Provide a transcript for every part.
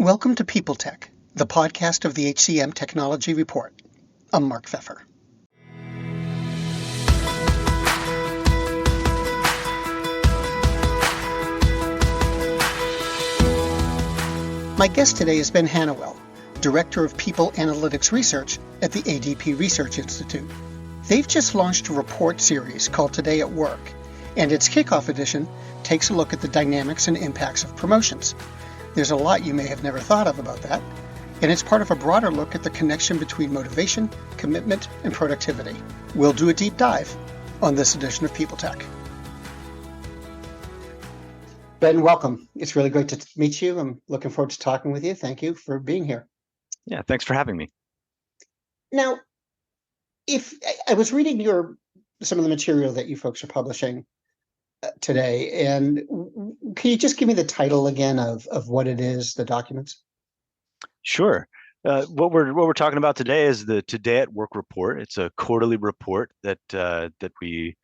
Welcome to People Tech, the podcast of the HCM Technology Report. I'm Mark Pfeffer. My guest today is Ben Hannawell, Director of People Analytics Research at the ADP Research Institute. They've just launched a report series called Today at Work, and its kickoff edition takes a look at the dynamics and impacts of promotions. There's a lot you may have never thought of about that, and it's part of a broader look at the connection between motivation, commitment, and productivity. We'll do a deep dive on this edition of People Tech. Ben, welcome. It's really great to meet you. I'm looking forward to talking with you. Thank you for being here. Yeah, thanks for having me. Now, if I was reading some of the material that you folks are publishing today, and can you just give me the title again of what it is, the documents? Sure. What we're talking about today is the Today at Work report. It's a quarterly report that we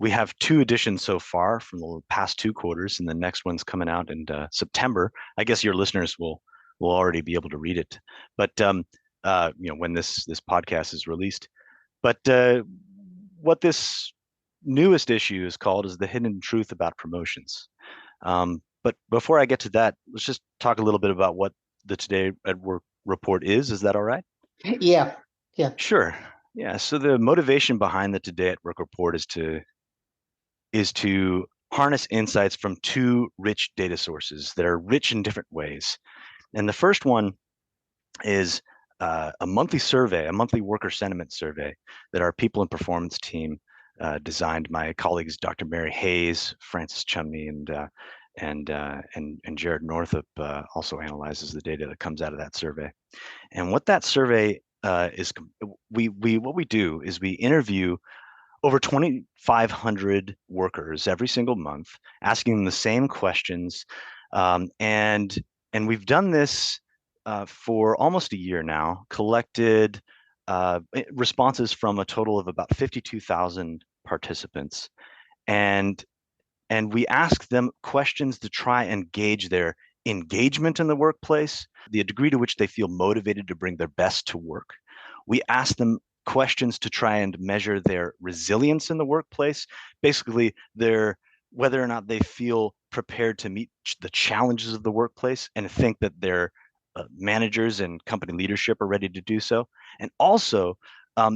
have two editions so far from the past two quarters, and the next one's coming out in September. I guess your listeners will already be able to read it, but when this podcast is released. But what this newest issue is called is The Hidden Truth About Promotions. But before I get to that, let's just talk a little bit about what the Today at Work report is. Is that all right? Yeah. Sure. Yeah. So the motivation behind the Today at Work report is to harness insights from two rich data sources that are rich in different ways. And the first one is a monthly survey, a monthly worker sentiment survey that our people and performance team designed. My colleagues, Dr. Mary Hayes, Francis Chumney, and Jared Northup also analyzes the data that comes out of that survey. And what that survey is, what we do is we interview over 2,500 workers every single month, asking them the same questions, and we've done this for almost a year now. Collected responses from a total of about 52,000 participants, and we ask them questions to try and gauge their engagement in the workplace, the degree to which they feel motivated to bring their best to work. We ask them questions to try and measure their resilience in the workplace, basically whether or not they feel prepared to meet the challenges of the workplace and think that their managers and company leadership are ready to do so, and also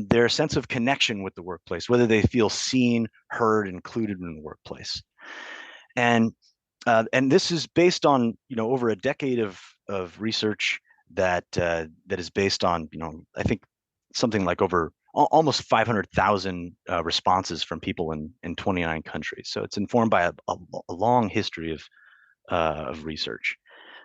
their sense of connection with the workplace, whether they feel seen, heard, included in the workplace. And this is based on over a decade of research that is based on I think something like over almost 500,000 responses from people in 29 countries. So it's informed by a long history of research.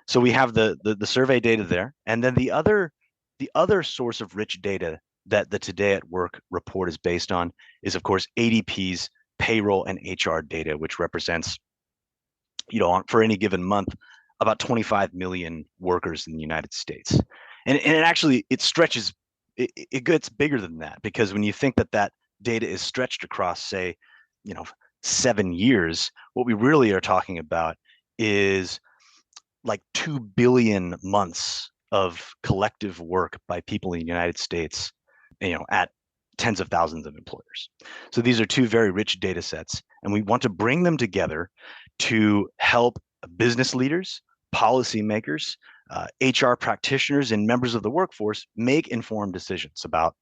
So we have the survey data there, and then the other source of rich data that the Today at Work report is based on is, of course, ADP's payroll and HR data, which represents, for any given month, about 25 million workers in the United States. And it stretches, it gets bigger than that, because when you think that data is stretched across, say, 7 years, what we really are talking about is like 2 billion months of collective work by people in the United States, at tens of thousands of employers. So these are two very rich data sets, and we want to bring them together to help business leaders, policymakers, HR practitioners, and members of the workforce make informed decisions about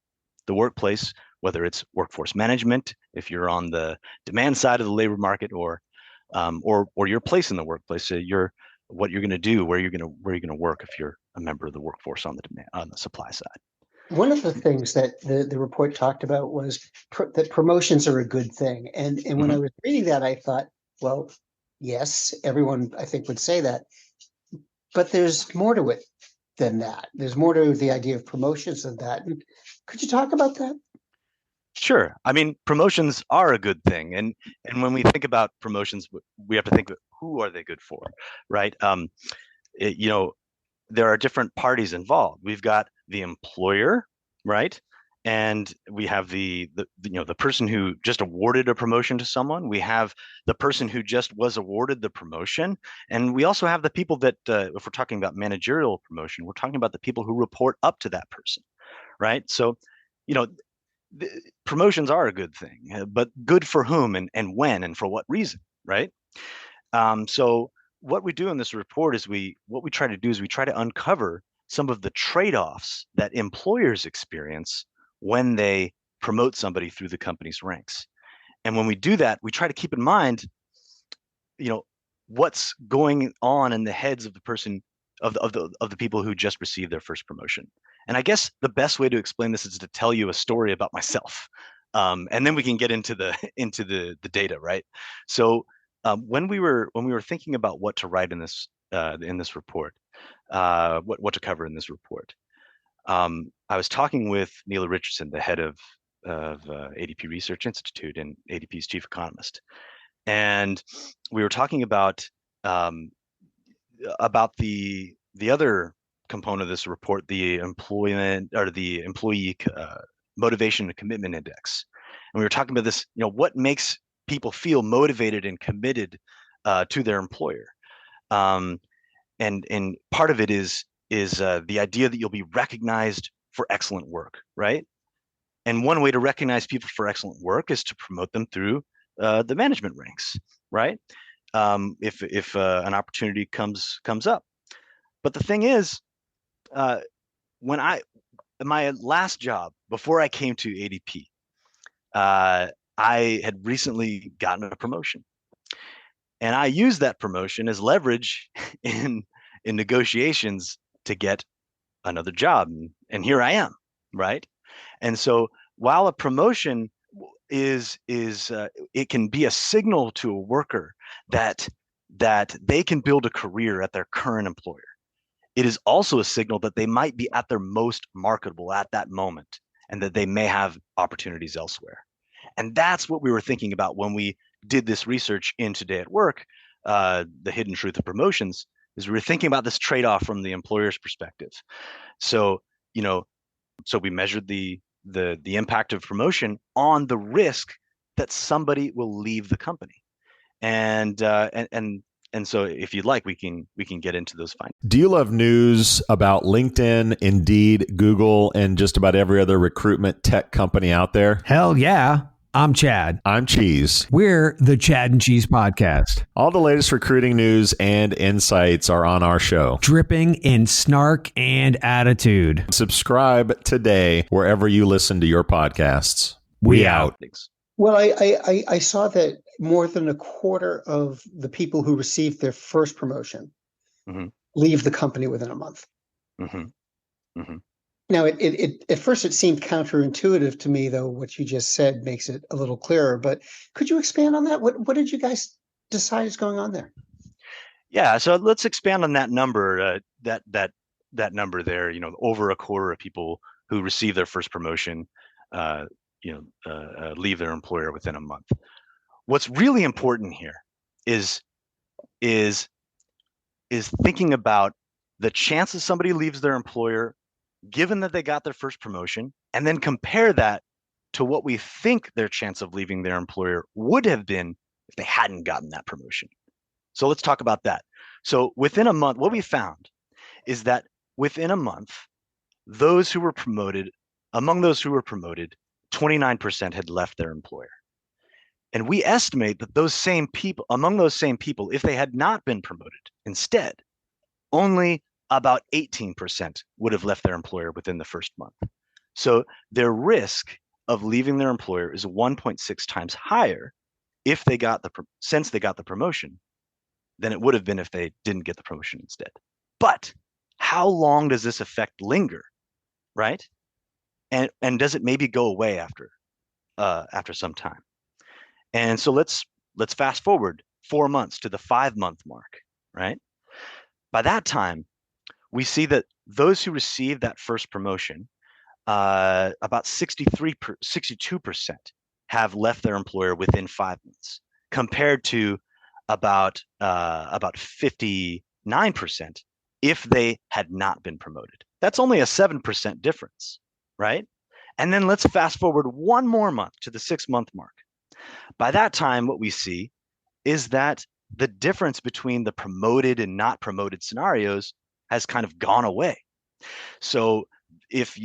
the workplace, whether it's workforce management, if you're on the demand side of the labor market, or your place in the workplace. So what you're going to do, where you're going to work if you're a member of the workforce on the supply side. One of the things that the report talked about was that promotions are a good thing. And when I was reading that, I thought, well, yes, everyone I think would say that, but there's more to it than that. There's more to the idea of promotions than that. Could you talk about that? Sure. I mean, promotions are a good thing, and when we think about promotions, we have to think, who are they good for, right? There are different parties involved. We've got the employer, right, And we have the person who just awarded a promotion to someone. We have the person who just was awarded the promotion, and we also have the people that, if we're talking about managerial promotion, we're talking about the people who report up to that person, right? So, you know, promotions are a good thing, but good for whom and when and for what reason, right? So what we do in this report is we try to uncover some of the trade-offs that employers experience when they promote somebody through the company's ranks. And when we do that, we try to keep in mind, what's going on in the heads of the person of the people who just received their first promotion. And I guess the best way to explain this is to tell you a story about myself. And then we can get into the data, right? So when we were thinking about what to write in this report, what to cover in this report, I was talking with Neela Richardson, the head of ADP Research Institute and ADP's chief economist, and we were talking about the other component of this report, the employment or the employee motivation and commitment index. And we were talking about this, what makes people feel motivated and committed to their employer. And part of it is the idea that you'll be recognized for excellent work, right? And one way to recognize people for excellent work is to promote them through the management ranks, right? If an opportunity comes up. But the thing is, my last job before I came to ADP, I had recently gotten a promotion, and I used that promotion as leverage in negotiations to get another job, and here I am, right? And so while a promotion is it can be a signal to a worker that they can build a career at their current employer, it is also a signal that they might be at their most marketable at that moment and that they may have opportunities elsewhere. And that's what we were thinking about when we did this research in Today at Work, the hidden truth of promotions, is we were thinking about this trade-off from the employer's perspective. So, so we measured the impact of promotion on the risk that somebody will leave the company. And so if you'd like, we can get into those findings. Do you love news about LinkedIn, Indeed, Google, and just about every other recruitment tech company out there? Hell yeah. I'm Chad. I'm Cheese. We're the Chad and Cheese Podcast. All the latest recruiting news and insights are on our show, dripping in snark and attitude. Subscribe today wherever you listen to your podcasts. We out. Well, I saw that more than a quarter of the people who received their first promotion leave the company within a month. Now, it at first it seemed counterintuitive to me, though. What you just said makes it a little clearer. But could you expand on that? What did you guys decide is going on there? Yeah, so let's expand on that number. That number there. Over a quarter of people who receive their first promotion, leave their employer within a month. What's really important here is thinking about the chances somebody leaves their employer, given that they got their first promotion, and then compare that to what we think their chance of leaving their employer would have been if they hadn't gotten that promotion. So let's talk about that. So within a month, what we found is that within a month, among those who were promoted, 29% had left their employer. And we estimate that among those same people, if they had not been promoted instead, only about 18% would have left their employer within the first month. So their risk of leaving their employer is 1.6 times higher since they got the promotion than it would have been if they didn't get the promotion instead. But how long does this effect linger, right? And does it maybe go away after some time? And so let's fast forward 4 months to the 5-month mark, right? By that time, we see that those who received that first promotion, about 62% have left their employer within 5 months, compared to about 59% if they had not been promoted. That's only a 7% difference, right? And then let's fast forward one more month to the 6-month mark. By that time, what we see is that the difference between the promoted and not promoted scenarios has kind of gone away. So if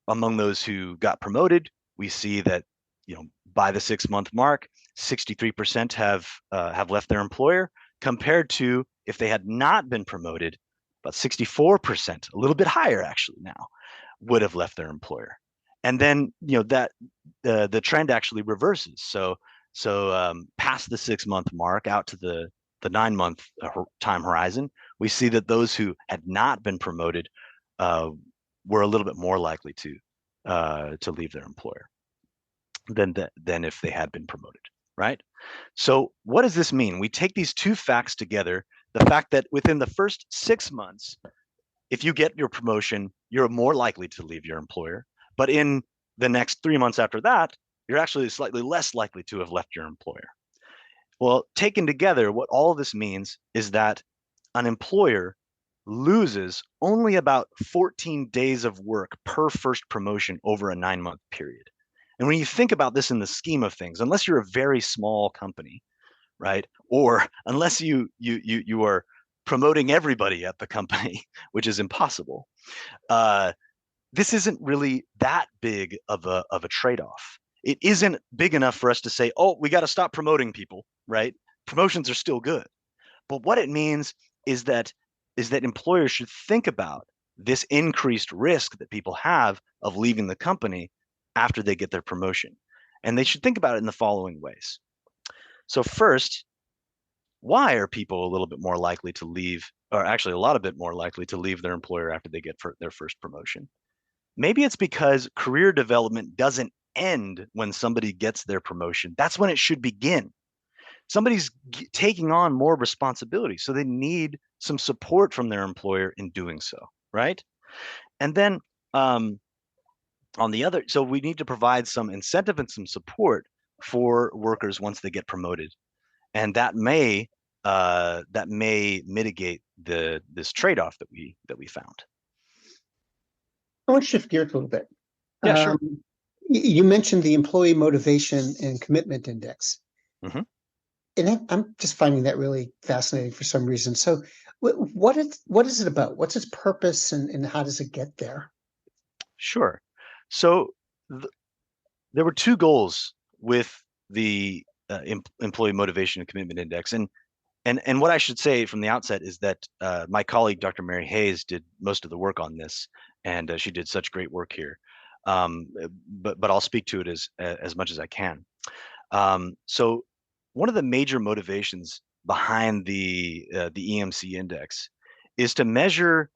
among those who got promoted, we see that by the 6-month mark, 63% have left their employer, compared to if they had not been promoted, about 64%, a little bit higher actually now, would have left their employer. And then that the trend actually reverses. So past the 6-month mark, out to the 9-month time horizon, we see that those who had not been promoted were a little bit more likely to leave their employer than if they had been promoted, right? So what does this mean? We take these two facts together, the fact that within the first 6 months, if you get your promotion, you're more likely to leave your employer. But in the next 3 months after that, you're actually slightly less likely to have left your employer. Well, taken together, what all of this means is that an employer loses only about 14 days of work per first promotion over a 9-month period. And when you think about this in the scheme of things, unless you're a very small company, right, or unless you are promoting everybody at the company, which is impossible, this isn't really that big of a trade-off. It isn't big enough for us to say, oh, we got to stop promoting people, right? Promotions are still good. But what it means is that employers should think about this increased risk that people have of leaving the company after they get their promotion. And they should think about it in the following ways. So first, why are people a little bit more likely to leave, or actually a lot of bit more likely to leave their employer after they get their first promotion? Maybe it's because career development doesn't end when somebody gets their promotion. That's when it should begin. Somebody's taking on more responsibility, so they need some support from their employer in doing so, right? And then on the other, so we need to provide some incentive and some support for workers once they get promoted, and that may mitigate this trade-off that we found. I want to shift gears a little bit. Yeah, sure. You mentioned the Employee Motivation and Commitment Index. Mm-hmm. And I'm just finding that really fascinating for some reason. So what is it about? What's its purpose, and how does it get there? Sure. So there were two goals with the Employee Motivation and Commitment Index. And what I should say from the outset is that my colleague, Dr. Mary Hayes, did most of the work on this, and she did such great work here. But I'll speak to it as much as I can. So one of the major motivations behind the EMC index is to measure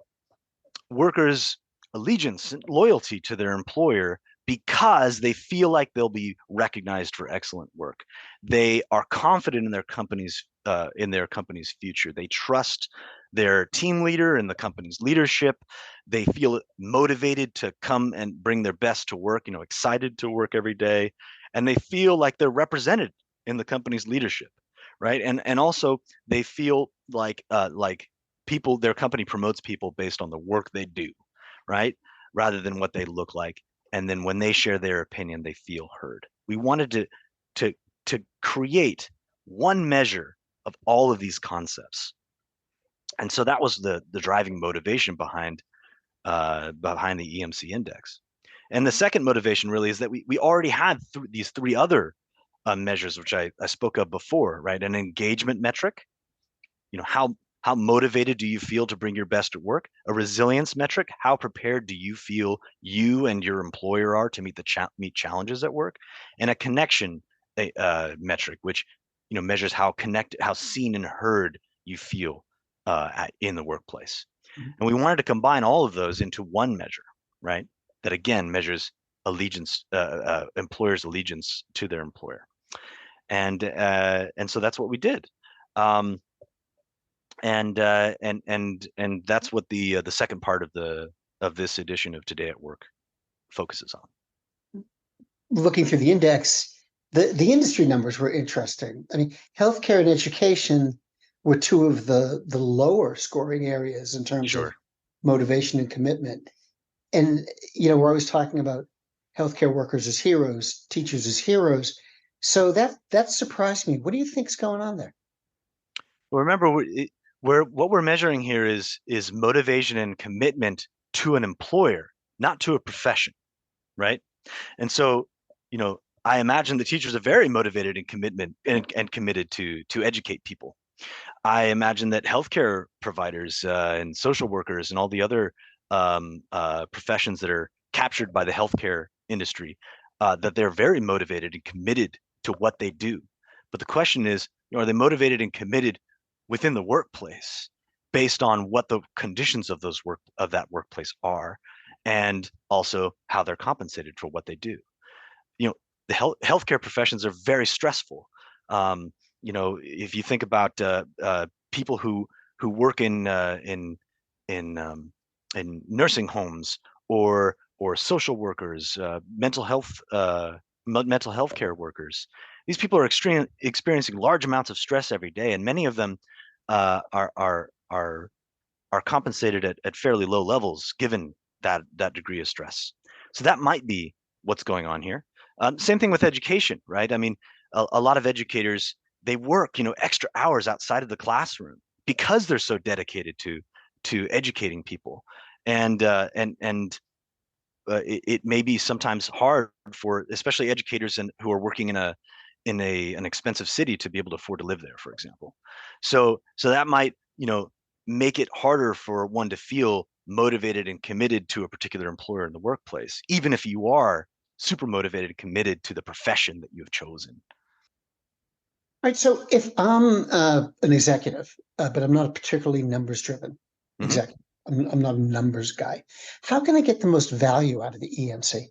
workers' allegiance and loyalty to their employer because they feel like they'll be recognized for excellent work. They are confident in their company's future. They trust their team leader and the company's leadership. They feel motivated to come and bring their best to work, excited to work every day, and they feel like they're represented in the company's leadership, right? And also they feel like their company promotes people based on the work they do, right, rather than what they look like. And then when they share their opinion, they feel heard. We wanted to create one measure of all of these concepts, and so that was the driving motivation behind the EMC index. And the second motivation really is that we already had these three other measures, which I spoke of before, right? An engagement metric, how motivated do you feel to bring your best at work? A resilience metric, how prepared do you feel you and your employer are to meet challenges at work? And a connection metric, which measures how seen and heard you feel in the workplace. Mm-hmm. And we wanted to combine all of those into one measure, right? That again measures allegiance, employers' allegiance to their employer, and so that's what we did. And that's what the second part of this edition of Today at Work focuses on. Looking through the index, the industry numbers were interesting. I mean, healthcare and education were two of the lower scoring areas in terms of motivation and commitment. And we're always talking about healthcare workers as heroes, teachers as heroes. So that surprised me. What do you think's going on there? Well, remember, what we're measuring here is motivation and commitment to an employer, not to a profession, right? And so, I imagine the teachers are very motivated and committed to educate people. I imagine that healthcare providers and social workers and all the other professions that are captured by the healthcare industry, that they're very motivated and committed to what they do. But the question is, are they motivated and committed within the workplace based on what the conditions of that workplace are, and also how they're compensated for what they do? The healthcare professions are very stressful. If you think about people who work in nursing homes or social workers, mental health care workers, these people are experiencing large amounts of stress every day, and many of them are compensated at fairly low levels given that degree of stress. So that might be what's going on here. Same thing with education, right? I mean, a lot of educators, they work, extra hours outside of the classroom because they're so dedicated to educating people, and it may be sometimes hard for especially educators who are working in an expensive city to be able to afford to live there, for example. So that might make it harder for one to feel motivated and committed to a particular employer in the workplace, even if you are super motivated and committed to the profession that you have chosen. All right. So if I'm an executive, but I'm not a particularly numbers-driven executive, I'm not a numbers guy, how can I get the most value out of the EMC?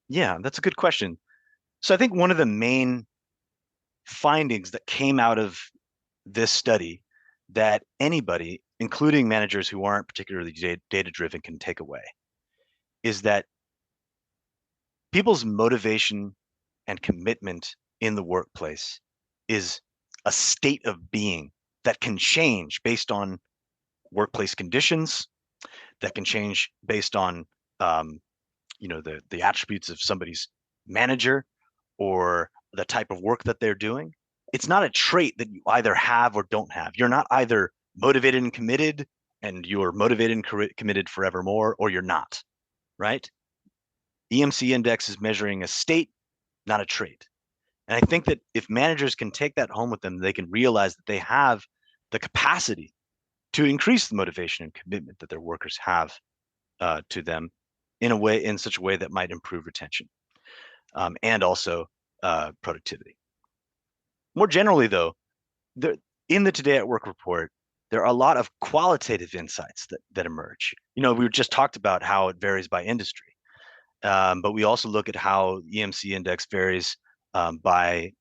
Yeah, that's a good question. So I think one of the main findings that came out of this study that anybody, including managers who aren't particularly data-driven, can take away is that people's motivation and commitment in the workplace is a state of being that can change based on workplace conditions, that can change based on the attributes of somebody's manager or the type of work that they're doing. It's not a trait that you either have or don't have. You're not either motivated and committed and you're motivated and committed forevermore, or you're not, right? EMC index is measuring a state, not a trait. And I think that if managers can take that home with them, they can realize that they have the capacity to increase the motivation and commitment that their workers have to them in such a way that might improve retention and also productivity. More generally, though, in the Today at Work report, there are a lot of qualitative insights that emerge. We just talked about how it varies by industry, but we also look at how EMC index varies by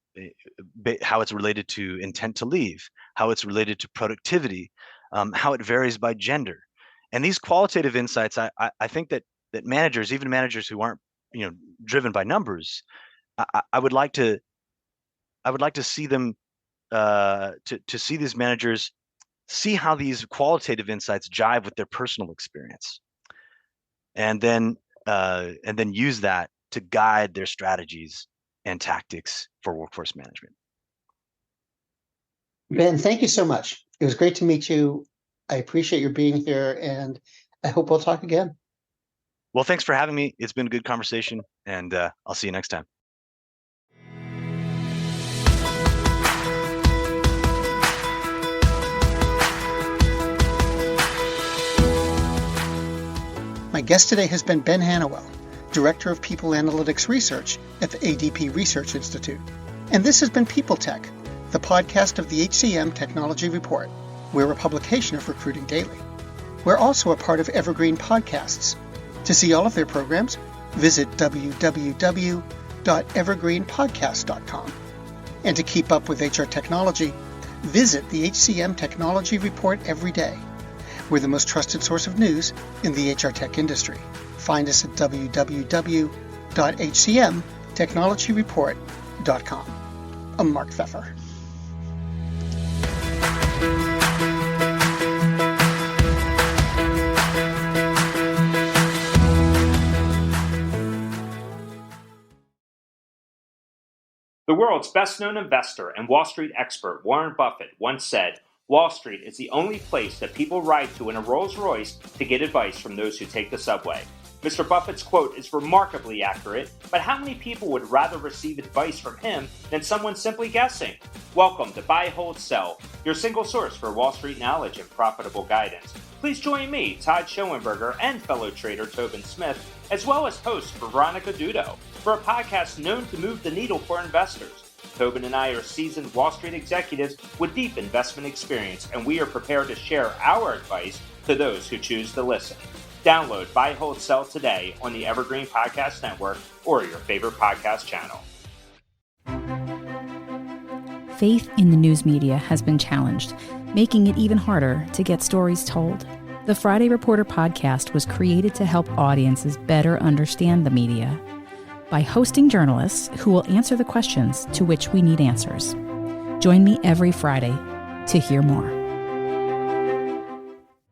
how it's related to intent to leave, how it's related to productivity, how it varies by gender. And these qualitative insights, I think that managers, even managers who aren't driven by numbers, I would like to see them to see these managers see how these qualitative insights jive with their personal experience, and then use that to guide their strategies and tactics for workforce management. Ben, thank you so much. It was great to meet you. I appreciate your being here, and I hope we'll talk again. Well, thanks for having me. It's been a good conversation, and I'll see you next time. My guest today has been Ben Hannawell, Director of People Analytics Research at the ADP Research Institute. And this has been People Tech, the podcast of the HCM Technology Report. We're a publication of Recruiting Daily. We're also a part of Evergreen Podcasts. To see all of their programs, visit www.evergreenpodcast.com. And to keep up with HR technology, visit the HCM Technology Report every day. We're the most trusted source of news in the HR tech industry. Find us at www.hcmtechnologyreport.com. I'm Mark Pfeffer. The world's best-known investor and Wall Street expert Warren Buffett once said, "Wall Street is the only place that people ride to in a Rolls-Royce to get advice from those who take the subway." Mr. Buffett's quote is remarkably accurate, but how many people would rather receive advice from him than someone simply guessing? Welcome to Buy, Hold, Sell, your single source for Wall Street knowledge and profitable guidance. Please join me, Todd Schoenberger, and fellow trader Tobin Smith, as well as host Veronica Dudo, for a podcast known to move the needle for investors. Tobin and I are seasoned Wall Street executives with deep investment experience, and we are prepared to share our advice to those who choose to listen. Download Buy, Hold, Sell today on the Evergreen Podcast Network or your favorite podcast channel. Faith in the news media has been challenged, making it even harder to get stories told. The Friday Reporter podcast was created to help audiences better understand the media by hosting journalists who will answer the questions to which we need answers. Join me every Friday to hear more.